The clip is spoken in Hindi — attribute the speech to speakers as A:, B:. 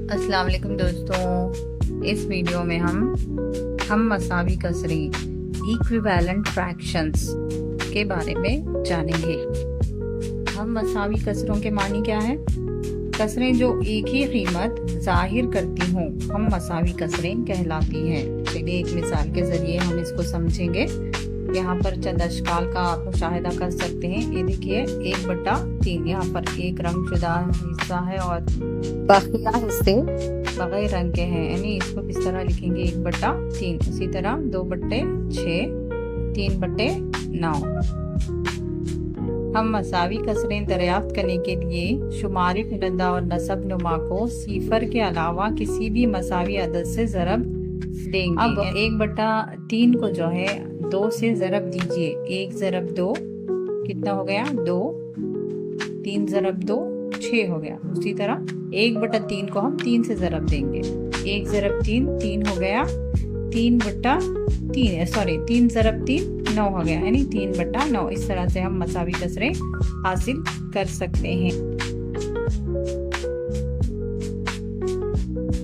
A: अस्सलाम वालेकुम दोस्तों, इस वीडियो में हम मसावी कसरे इक्विवेलेंट फ्रैक्शंस के बारे में जानेंगे। हम मसावी कसरों के मानी क्या है? कसरें जो एक ही कीमत जाहिर करती हों हम मसावी कसरें कहलाती हैं। चलिए एक मिसाल के ज़रिए हम इसको समझेंगे। यहाँ पर चंद अशकाल का आप मुशाहिदा कर सकते हैं। ये देखिए 1/3, यहाँ पर एक रंग शुदा हिस्सा है और बाकिया हिस्से बगैर रंग के हैं, यानी इसको किस तरह लिखेंगे 1/3। इसी तरह 2/6, 3/9। हम मसावी कसरें दरियाफ्त करने के लिए शुमारी कुनंदा और नसब नुमा को सिफर के अलावा किसी भी मसावी अदद से ज़रब देंगे। अब 1/3 को जो है 2 से ज़रब दीजिए। 1 ज़रब 2 कितना हो गया? 2। 3 ज़रब 2 6 हो गया। उसी तरह 1/3 को हम 3 से ज़रब देंगे। 1 ज़रब 3 3 हो गया। 3 ज़रब 3 9 हो गया, यानी 3/9। इस तरह से हम मसावी कसरें हासिल कर सकते हैं।